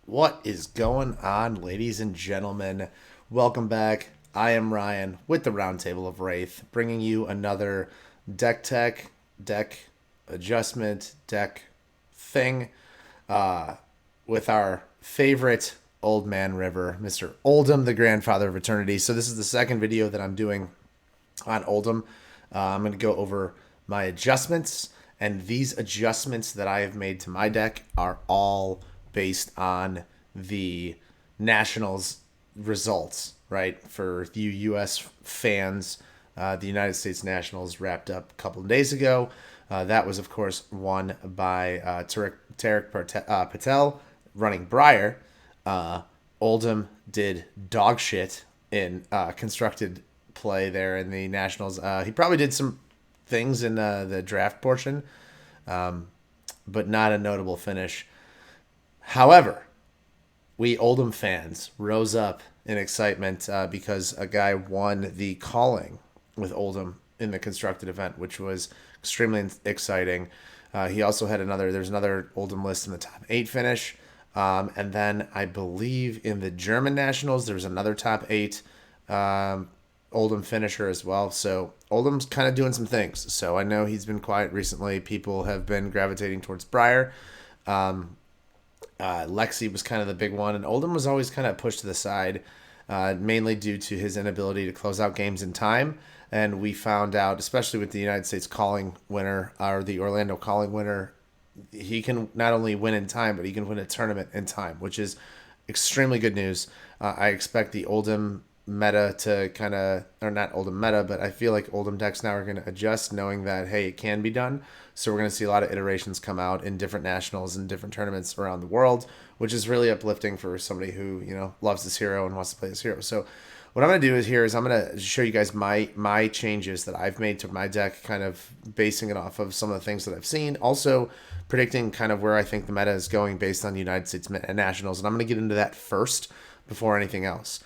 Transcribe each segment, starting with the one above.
What is going on, ladies and gentlemen? Welcome back. I am Ryan with the Roundtable of Wraith, bringing you another deck tech, deck adjustment, deck thing with our favorite old man river, Mr. Oldham, the grandfather of eternity. So, this is the second video that I'm doing on Oldham. I'm going to go over my adjustments, and these adjustments that I have made to my deck are all based on the Nationals results, right? For you U.S. fans, the United States Nationals wrapped up a couple of days ago. That was, of course, won by Tarek Patel running Briar. Oldham did dog shit in constructed play there in the Nationals. He probably did some things in the draft portion, but not a notable finish. However, we Oldham fans rose up in excitement because a guy won the calling with Oldham in the constructed event, which was extremely exciting. He also had there's another Oldham list in the top 8 finish. And then I believe in the German Nationals, there was another top 8 Oldham finisher as well. So Oldham's kind of doing some things. So I know he's been quiet recently. People have been gravitating towards Briar. Lexi was kind of the big one, and Oldham was always kind of pushed to the side, mainly due to his inability to close out games in time. And we found out, especially with the United States calling winner or the Orlando calling winner, he can not only win in time, but he can win a tournament in time, which is extremely good news. I expect the Oldham meta to kind of, or not Oldham meta, but I feel like Oldham decks now are going to adjust, knowing that, hey, it can be done. So we're going to see a lot of iterations come out in different nationals and different tournaments around the world, which is really uplifting for somebody who, loves this hero and wants to play this hero. So what I'm going to do is I'm going to show you guys my changes that I've made to my deck, kind of basing it off of some of the things that I've seen. Also predicting kind of where I think the meta is going based on the United States Nationals. And I'm going to get into that first before anything else.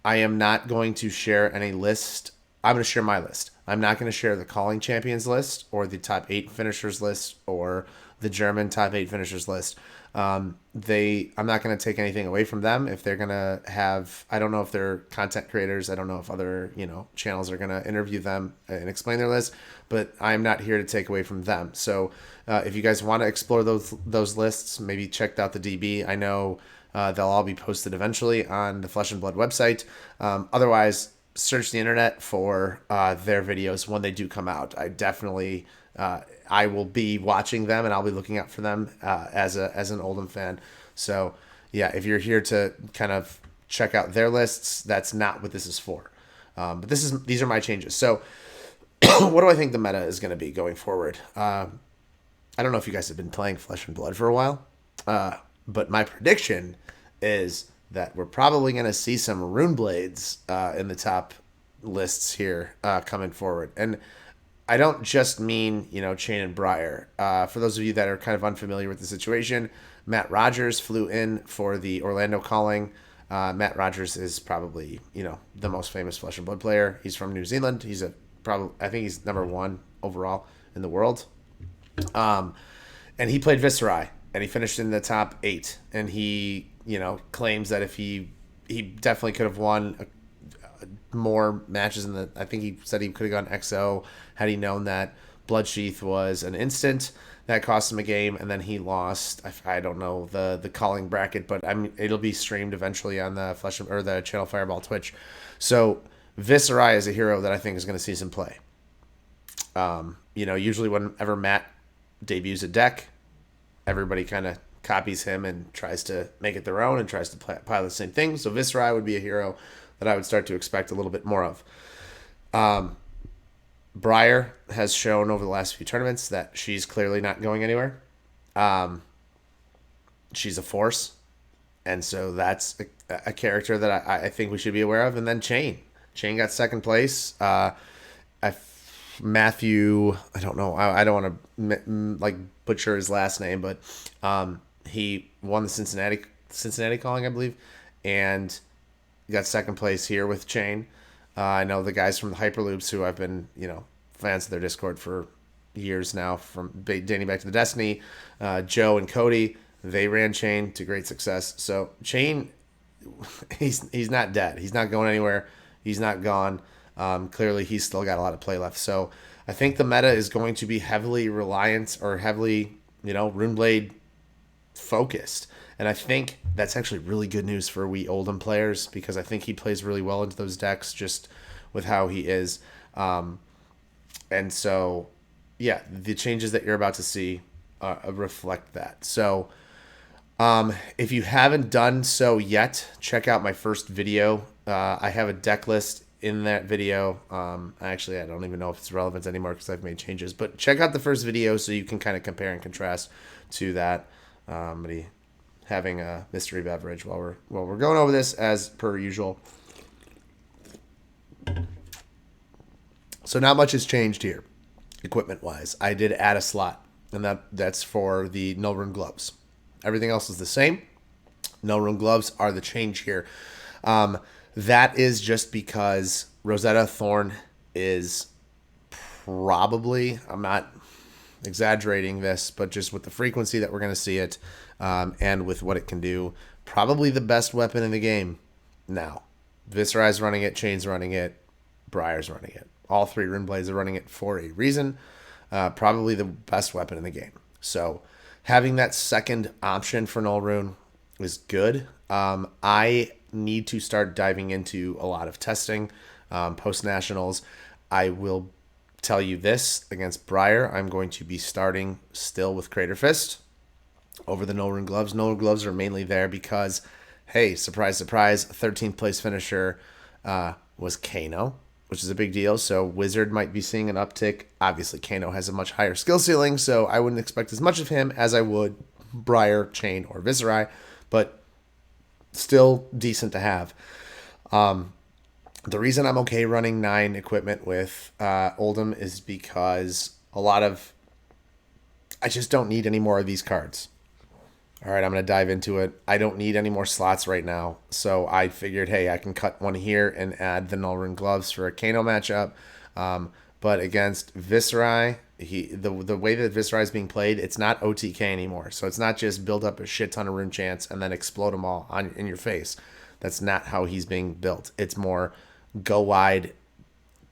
I am not going to share any list. I'm going to share my list. I'm not going to share the calling champions list or the top 8 finishers list or the German top 8 finishers list. I'm not going to take anything away from them if they're going to have. I don't know if they're content creators. I don't know if other channels are going to interview them and explain their list. But I'm not here to take away from them. So if you guys want to explore those lists, maybe check out the DB. I know. They'll all be posted eventually on the Flesh and Blood website. Otherwise, search the internet for their videos when they do come out. I will be watching them, and I'll be looking out for them as an Oldham fan. So yeah, if you're here to kind of check out their lists, that's not what this is for. But these are my changes. So what do I think the meta is going to be going forward? I don't know if you guys have been playing Flesh and Blood for a while. But my prediction is that we're probably going to see some Rune Blades in the top lists here coming forward. And I don't just mean, Chain and Briar. For those of you that are kind of unfamiliar with the situation, Matt Rogers flew in for the Orlando calling. Matt Rogers is probably, the most famous Flesh and Blood player. He's from New Zealand. I think he's number 1 overall in the world. And he played Viserai. And he finished in the top 8. And he, claims that if he definitely could have won more matches I think he said he could have gone XO had he known that Bloodsheath was an instant that cost him a game, and then he lost. I don't know the calling bracket, but it'll be streamed eventually on the the Channel Fireball Twitch. So Viserai is a hero that I think is going to see some play. Usually whenever Matt debuts a deck, everybody kind of copies him and tries to make it their own and tries to apply the same thing. So Viserai would be a hero that I would start to expect a little bit more of. Briar has shown over the last few tournaments that she's clearly not going anywhere. She's a force. And so that's a character that I think we should be aware of. And then Chain. Chain got second place. Matthew, I don't know. I don't want to butcher his last name, but he won the Cincinnati calling, I believe, and got second place here with Chain. I know the guys from the Hyperloops, who I've been fans of their Discord for years now, from dating back to the Destiny. Joe and Cody They ran Chain to great success. So Chain, he's not dead. He's not going anywhere. He's not gone. Clearly, he's still got a lot of play left. So I think the meta is going to be heavily reliant or heavily, Runeblade focused. And I think that's actually really good news for we Oldham players because I think he plays really well into those decks just with how he is. And so, yeah, the changes that you're about to see reflect that. So, if you haven't done so yet, check out my first video. I have a deck list in that video. Actually, I don't even know if it's relevant anymore because I've made changes. But check out the first video so you can kind of compare and contrast to that. Having a mystery beverage while we're going over this as per usual. So not much has changed here, equipment wise. I did add a slot, and that's for the no rune gloves. Everything else is the same. No rune gloves are the change here. That is just because Rosetta Thorn is probably, I'm not exaggerating this, but just with the frequency that we're going to see it, and with what it can do, probably the best weapon in the game now. Viserai's running it, Chain's running it, Briar's running it. All three Runeblades are running it for a reason. Probably the best weapon in the game. So having that second option for Null Rune is good. I need to start diving into a lot of testing post-nationals. I will tell you this, against Briar, I'm going to be starting still with Crater Fist over the No Rune Gloves. No Rune Gloves are mainly there because, hey, surprise, surprise, 13th place finisher was Kano, which is a big deal. So Wizard might be seeing an uptick. Obviously, Kano has a much higher skill ceiling, so I wouldn't expect as much of him as I would Briar, Chain, or Viserai, but still decent to have. The reason I'm okay running 9 equipment with Oldham is because I just don't need any more of these cards. All right, I'm going to dive into it. I don't need any more slots right now. So I figured, hey, I can cut one here and add the Null Rune Gloves for a Kano matchup. But against Viserai, the way that Viserai is being played, it's not OTK anymore. So it's not just build up a shit ton of rune chants and then explode them all in your face. That's not how he's being built. It's more go wide,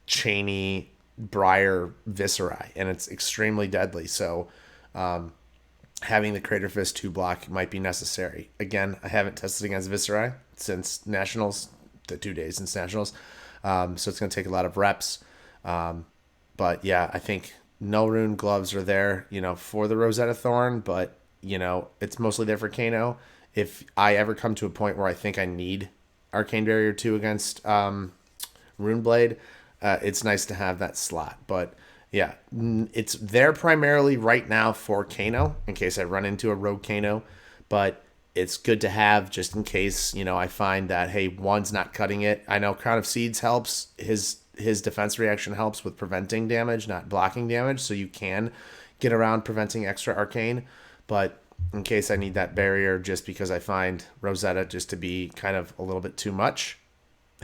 chainy, Briar, Viserai, and it's extremely deadly. So having the Crater Fist 2 block might be necessary. Again, I haven't tested against Viserai since Nationals, the 2 days since Nationals. So it's going to take a lot of reps. But yeah, I think no rune gloves are there, for the Rosetta Thorn, but, it's mostly there for Kano. If I ever come to a point where I think I need Arcane Barrier 2 against Runeblade, it's nice to have that slot. But yeah, it's there primarily right now for Kano, in case I run into a rogue Kano, but it's good to have just in case, I find that, hey, one's not cutting it. I know Crown of Seeds helps. His defense reaction helps with preventing damage, not blocking damage, so you can get around preventing extra arcane. But in case I need that barrier just because I find Rosetta just to be kind of a little bit too much,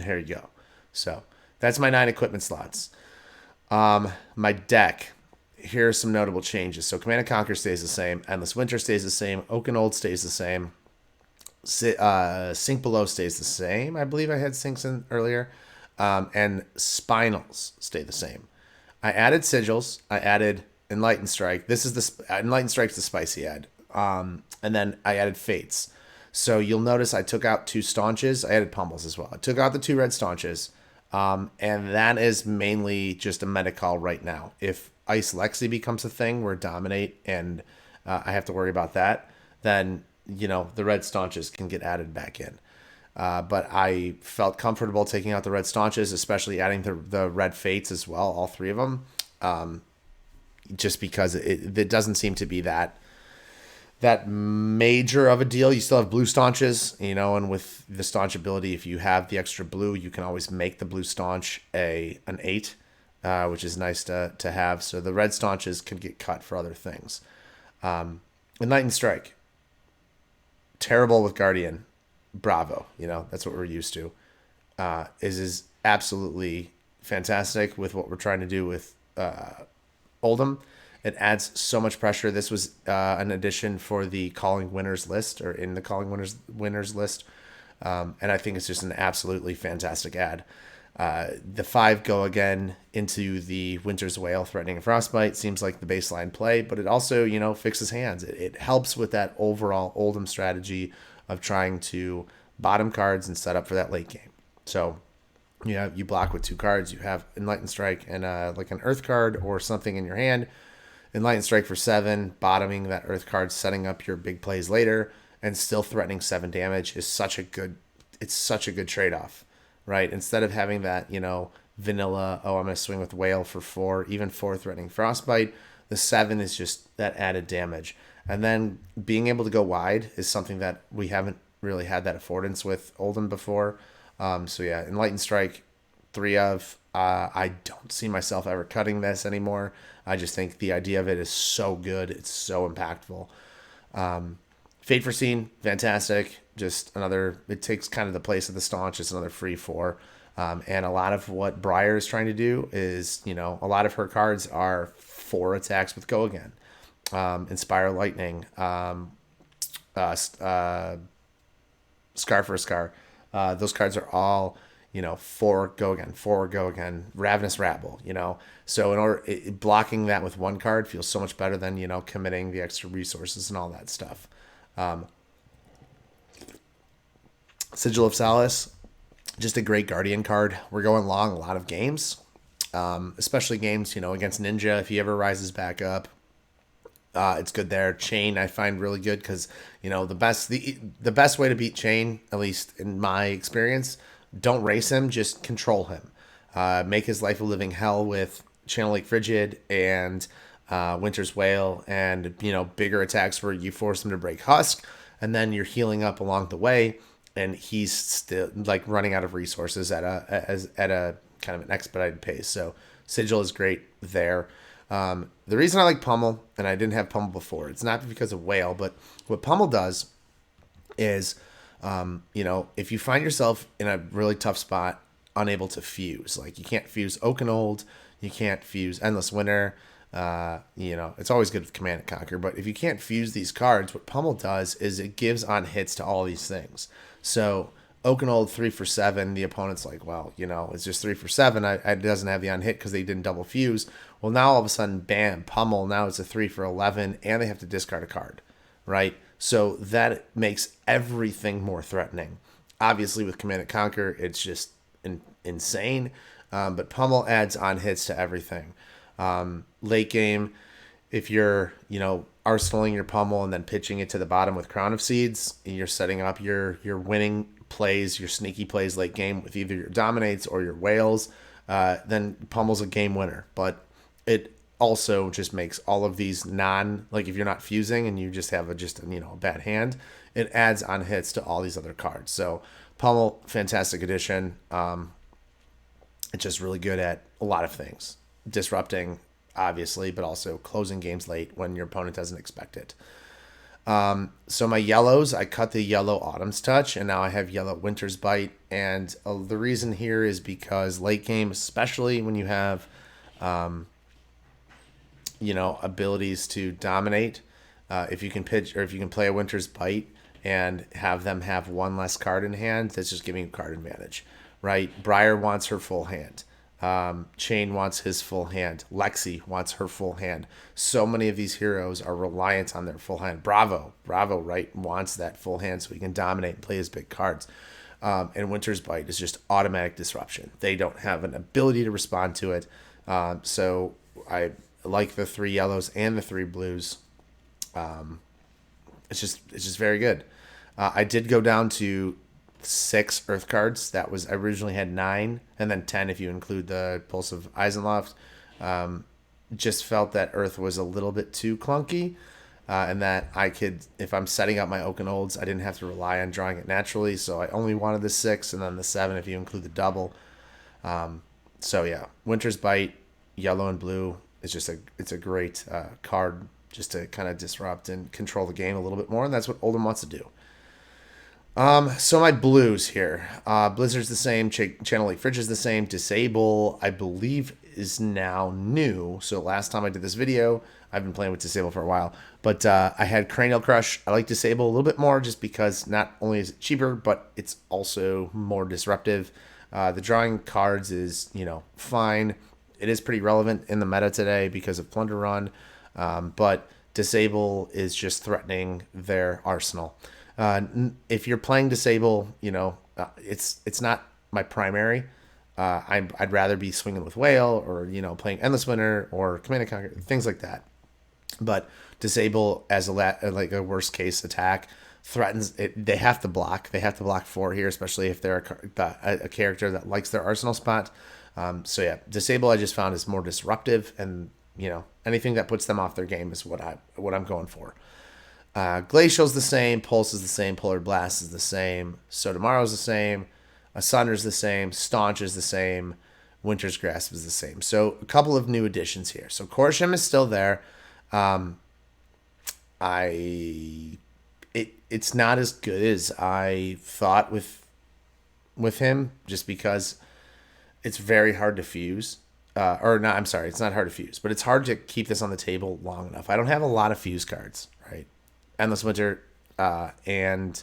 here you go. So that's my 9 equipment slots. My deck, here are some notable changes. So Command and Conquer stays the same. Endless Winter stays the same. Oaken Old stays the same. Sink Below stays the same. I believe I had Sinks in earlier. And Spinals stay the same. I added Sigils. I added Enlightened Strike. This is Enlightened Strike's the spicy add. And then I added Fates. So you'll notice I took out 2 Staunches. I added Pummels as well. I took out the 2 red Staunches. And that is mainly just a meta call right now. If Ice Lexi becomes a thing where Dominate and I have to worry about that, then, the red Staunches can get added back in. But I felt comfortable taking out the red Staunches, especially adding the red Fates as well, all 3 of them, just because it doesn't seem to be that major of a deal. You still have blue Staunches, and with the Staunch ability, if you have the extra blue, you can always make the blue Staunch an 8, which is nice to have. So the red Staunches can get cut for other things. Enlightened Strike, terrible with Guardian. Bravo, that's what we're used to. Is absolutely fantastic with what we're trying to do with Oldham. It adds so much pressure. This was an addition for the calling winners list, or in the calling winners list, and I think it's just an absolutely fantastic ad. The 5 go again into the Winter's Wail, threatening a frostbite. Seems like the baseline play, but it also, fixes hands. It helps with that overall Oldham strategy of trying to bottom cards and set up for that late game. So you block with 2 cards. You have Enlightened Strike and like an Earth card or something in your hand. Enlightened Strike for 7, bottoming that Earth card, setting up your big plays later, and still threatening 7 damage is such a good trade off, right? Instead of having that, vanilla, oh, I'm going to swing with Whale for 4, even 4 threatening Frostbite, the 7 is just that added damage. And then being able to go wide is something that we haven't really had that affordance with Oldham before. So yeah, Enlightened Strike, 3 of. I don't see myself ever cutting this anymore. I just think the idea of it is so good. It's so impactful. Fate Foreseen, fantastic. Just another, it takes kind of the place of the Staunch. It's another free 4. And a lot of what Briar is trying to do is, a lot of her cards are 4 attacks with Go Again. Inspire Lightning, Scar for a Scar. Those cards are all, 4 Go Again, 4 Go Again, Ravenous Rabble, So in order, blocking that with 1 card feels so much better than, committing the extra resources and all that stuff. Sigil of Solace, just a great Guardian card. We're going long a lot of games, especially games, against Ninja. If he ever rises back up, it's good there. Chain I find really good because, the best way to beat Chain, at least in my experience, don't race him, just control him. Make his life a living hell with Channel Lake Frigid and Winter's Wail and, bigger attacks where you force him to break Husk, and then you're healing up along the way, and he's still like running out of resources at a kind of an expedited pace. So Sigil is great there. The reason I like Pummel, and I didn't have Pummel before, it's not because of Whale, but what Pummel does is, if you find yourself in a really tough spot, unable to fuse, like you can't fuse Oakenold, you can't fuse Endless Winter, it's always good with Command and Conquer, but if you can't fuse these cards, what Pummel does is it gives on hits to all these things. So Oakenold 3 for 7, the opponent's like, well, it's just 3 for 7. It doesn't have the on hit because they didn't double fuse. Well, now all of a sudden, bam, Pummel, now it's a 3 for 11, and they have to discard a card, right? So that makes everything more threatening. Obviously, with Command and Conquer, it's just insane, but Pummel adds on hits to everything. Late game, if you're, arsenaling your Pummel and then pitching it to the bottom with Crown of Seeds, you're setting up your winning plays, your sneaky plays late game with either your Dominates or your Whales, then Pummel's a game winner. But it also just makes all of these like if you're not fusing and you just have a bad hand, it adds on hits to all these other cards. So Pummel, fantastic addition. It's just really good at a lot of things. Disrupting, obviously, but also closing games late when your opponent doesn't expect it. So my yellows, I cut the yellow Autumn's Touch, and now I have yellow Winter's Bite. And the reason here is because late game, especially when you have, abilities to dominate, if you can pitch or if you can play a Winter's Bite and have them have 1 less card in hand, that's just giving you card advantage, right? Briar wants her full hand. Chain wants his full hand. Lexi wants her full hand. So many of these heroes are reliant on their full hand. Bravo, right, wants that full hand so he can dominate and play his big cards. And Winter's Bite is just automatic disruption. They don't have an ability to respond to it. So I like the 3 yellows and the 3 blues. It's just very good. I did go down to 6 Earth cards. That was, I originally had 9, and then 10 if you include the Pulse of Eisenloft. Just felt that Earth was a little bit too clunky, and that I could, if I'm setting up my Oakenolds, I didn't have to rely on drawing it naturally, so I only wanted the 6 and then the 7 if you include the double. So yeah, Winter's Bite, yellow and blue, is just it's a great card just to kind of disrupt and control the game a little bit more, and that's what Oldham wants to do. So my blues here, Blizzard's the same, Channel Lake Fridge is the same, Disable, I believe, is now new. So last time I did this video, I've been playing with Disable for a while. But I had Cranial Crush. I like Disable a little bit more just because not only is it cheaper, but it's also more disruptive. The drawing cards is, fine. It is pretty relevant in the meta today because of Plunder Run. But Disable is just threatening their arsenal. If you're playing Disable, it's not my primary. I'd rather be swinging with Whale or playing Endless Winter or Command and Conquer, things like that. But Disable as like a worst case attack threatens it. They have to block. They have to block 4 here, especially if they're a character that likes their arsenal spot. So yeah, Disable I just found is more disruptive, and anything that puts them off their game is what I'm going for. Glacial's the same, Pulse is the same, Polar Blast is the same, So Tomorrow's the same, Asunder's the same, Staunch is the same, Winter's Grasp is the same. So a couple of new additions here. So Korsham is still there. It's not as good as I thought with him, just because it's very hard to fuse. I'm sorry, it's not hard to fuse, but it's hard to keep this on the table long enough. I don't have a lot of fuse cards, right? Endless Winter and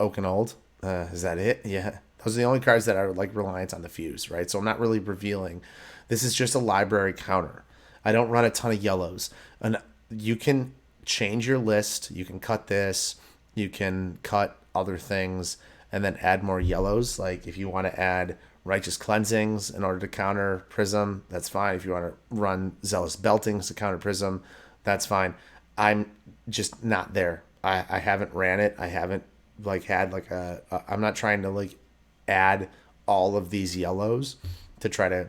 Oak and Old. Is that it? Yeah. Those are the only cards that are like reliant on the fuse, right? So I'm not really revealing. This is just a library counter. I don't run a ton of yellows. And you can change your list. You can cut this. You can cut other things and then add more yellows. Like if you want to add Righteous Cleansings in order to counter Prism, that's fine. If you want to run Zealous Beltings to counter Prism, that's fine. I'm just not there. I haven't ran it. I haven't had I'm not trying to add all of these yellows to try to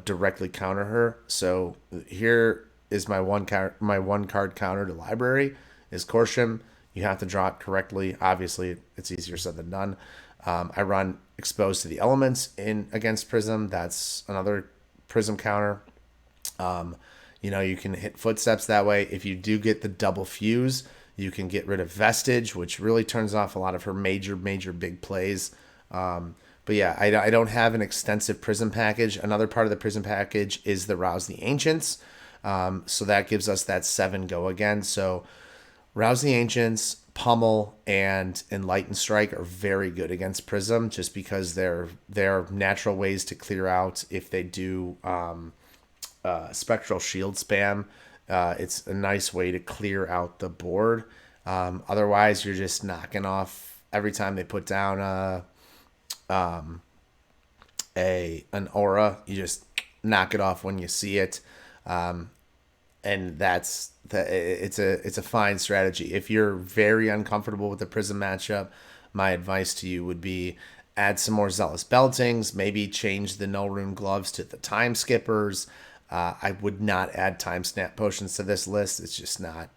directly counter her. So here is my one card counter to library is Korsham. You have to draw it correctly. Obviously, it's easier said than done. I run Exposed to the Elements in against Prism. That's another Prism counter. You can hit Footsteps that way. If you do get the double fuse, you can get rid of Vestige, which really turns off a lot of her major big plays. But yeah, I don't have an extensive Prism package. Another part of the Prism package is the Rouse the Ancients. So that gives us that 7 go again. So Rouse the Ancients, Pummel, and Enlighten Strike are very good against Prism, just because they're natural ways to clear out if they do Spectral Shield spam. It's a nice way to clear out the board. Otherwise, you're just knocking off every time they put down an aura. You just knock it off when you see it, and it's a fine strategy. If you're very uncomfortable with the Prism matchup, my advice to you would be add some more Zealous Beltings, maybe change the No Rune Gloves to the Time Skippers. I would not add Time Snap Potions to this list. It's just not.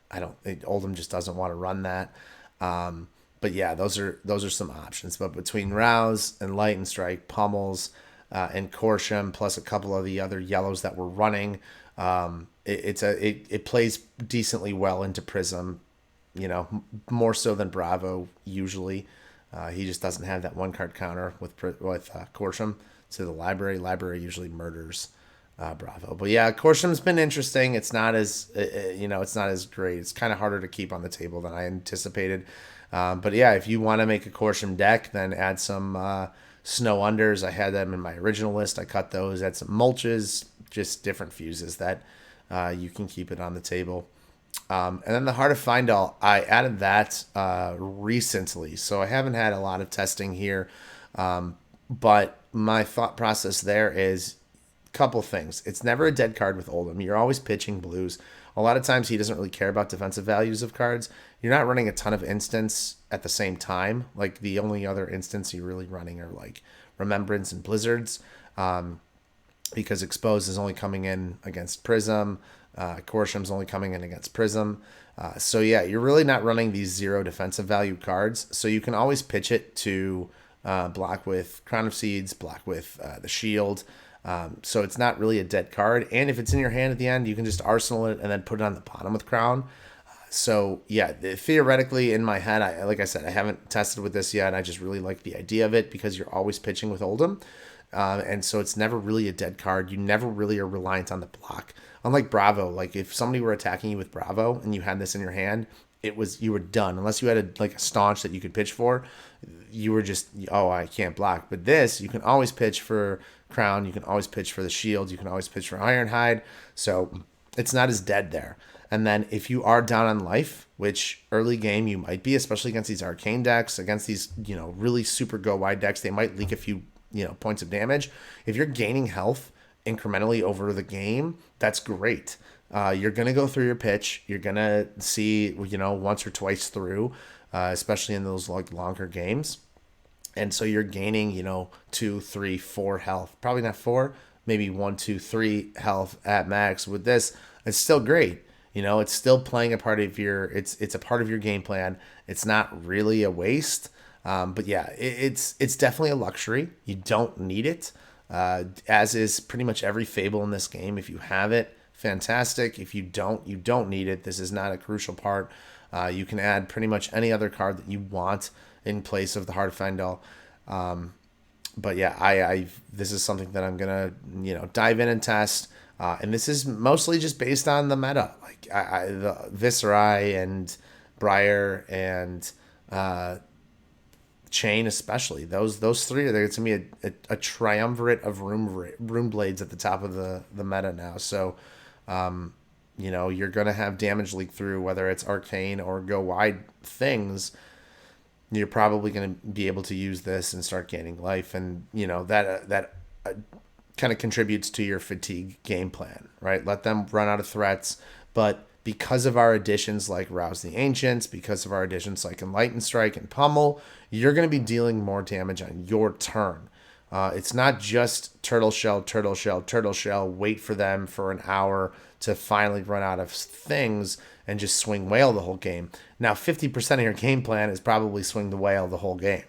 Oldham just doesn't want to run that. But yeah, those are some options. But between Rouse, Enlighten Strike, Pummels, and Korsham, plus a couple of the other yellows that we're running, it plays decently well into Prism. More so than Bravo usually. He just doesn't have that one card counter with Korsham to the library. Library usually murders Bravo. But yeah, Korsham's been interesting. It's not as it's not as great. It's kind of harder to keep on the table than I anticipated. But yeah, if you want to make a Korsham deck, then add some Snow Unders. I had them in my original list. I cut those. Add some Mulches, just different fuses that you can keep it on the table. And then the Heart of Findall, I added that recently, so I haven't had a lot of testing here. But my thought process there is a couple things. It's never a dead card with Oldham. You're always pitching blues. A lot of times he doesn't really care about defensive values of cards. You're not running a ton of instants at the same time. Like the only other instants you're really running are like Remembrance and Blizzards, because Exposed is only coming in against Prism. Korsham's only coming in against Prism. So yeah, you're really not running these 0 defensive value cards. So you can always pitch it to block with Crown of Seeds, block with the Shield. So it's not really a dead card. And if it's in your hand at the end, you can just arsenal it and then put it on the bottom with Crown. So yeah, theoretically in my head, like I said, I haven't tested with this yet. I just really like the idea of it because you're always pitching with Oldham. And so it's never really a dead card. You never really are reliant on the block. Unlike Bravo, like if somebody were attacking you with Bravo and you had this in your hand, you were done. Unless you had a staunch that you could pitch for, you were just, oh, I can't block. But this, you can always pitch for Crown, you can always pitch for the Shield, you can always pitch for Ironhide. So it's not as dead there. And then if you are down on life, which early game you might be, especially against these arcane decks, against these, really super go wide decks, they might leak a few, points of damage. If you're gaining health incrementally over the game, that's great. You're going to go through your pitch. You're going to see, once or twice through, especially in those longer games. And so you're gaining, 2, 3, 4 health. Probably not 4, maybe 1, 2, 3 health at max. With this, it's still great. It's still playing a part of it's a part of your game plan. It's not really a waste. But yeah, it's definitely a luxury. You don't need it. As is pretty much every fable in this game. If you have it, fantastic. If you don't need it. This is not a crucial part. You can add pretty much any other card that you want in place of the Heart of Fendel. But yeah, this is something that I'm gonna dive in and test. And this is mostly just based on the meta, like the Viserai and Briar and Chain especially. Those three are there. It's gonna be a triumvirate of rune blades at the top of the meta now. So, you're gonna have damage leak through, whether it's arcane or go wide things. You're probably gonna be able to use this and start gaining life, and that kind of contributes to your fatigue game plan, right? Let them run out of threats, but because of our additions like Rouse the Ancients, because of our additions like Enlightened Strike and Pummel, you're going to be dealing more damage on your turn. It's not just Turtle Shell, Turtle Shell, Turtle Shell, wait for them for an hour to finally run out of things and just swing Whale the whole game. Now, 50% of your game plan is probably swing the Whale the whole game,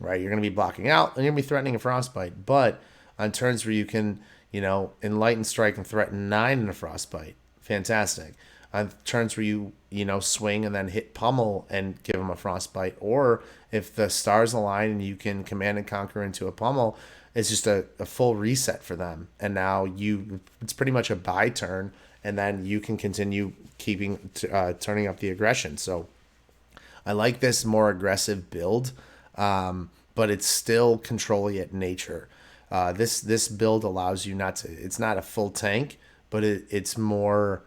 right? You're going to be blocking out and you're going to be threatening a Frostbite, but on turns where you can, Enlighten Strike and threaten 9 in a Frostbite, fantastic. On turns where you swing and then hit Pummel and give them a Frostbite, or if the stars align and you can Command and Conquer into a Pummel, it's just a full reset for them. And now it's pretty much a buy turn, and then you can continue turning up the aggression. So I like this more aggressive build, but it's still controlly at nature. This build allows you it's not a full tank, but it's more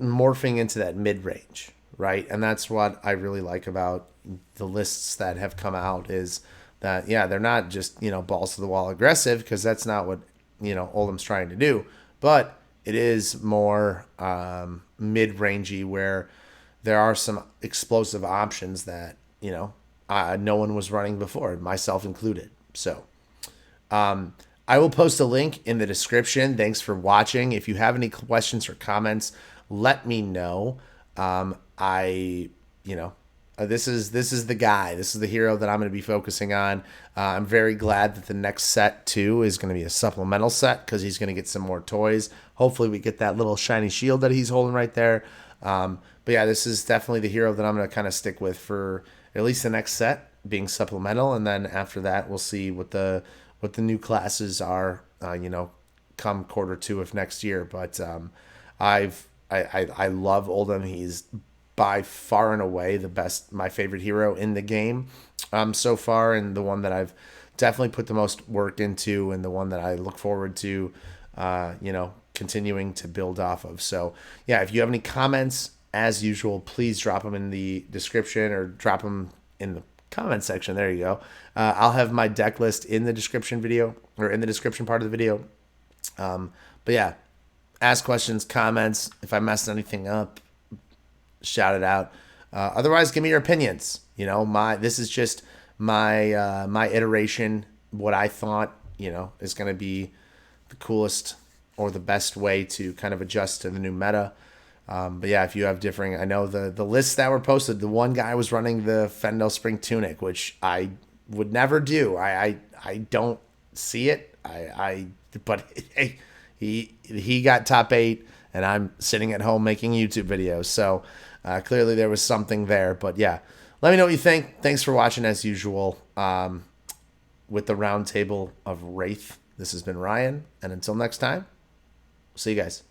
morphing into that mid-range, right? And that's what I really like about the lists that have come out, is that, yeah, they're not just, balls to the wall aggressive, because that's not what, Oldham's trying to do, but it is more mid-rangey, where there are some explosive options that, no one was running before, myself included. So I will post a link in the description. Thanks for watching. If you have any questions or comments, let me know. This is the guy. This is the hero that I'm going to be focusing on. I'm very glad that the next set too is going to be a supplemental set, because he's going to get some more toys. Hopefully we get that little shiny shield that he's holding right there. But yeah, this is definitely the hero that I'm going to kind of stick with for at least the next set, being supplemental, and then after that we'll see what the new classes are. Come quarter 2 of next year. But I love Oldham. He's by far and away my favorite hero in the game so far, and the one that I've definitely put the most work into, and the one that I look forward to, continuing to build off of. So yeah, if you have any comments, as usual, please drop them in the description, or drop them in the comment section. There you go. I'll have my deck list in the description video, or in the description part of the video. But yeah, ask questions, comments. If I messed anything up, shout it out. Otherwise, give me your opinions. This is just my iteration, what I thought, is going to be the coolest or the best way to kind of adjust to the new meta. But yeah, if you have differing, I know the lists that were posted, the one guy was running the Fendel Spring Tunic, which I would never do. I don't see it. But hey, he got top 8, and I'm sitting at home making YouTube videos. So clearly there was something there. But yeah, let me know what you think. Thanks for watching as usual. with the round table of Wraith. This has been Ryan, and until next time, see you guys.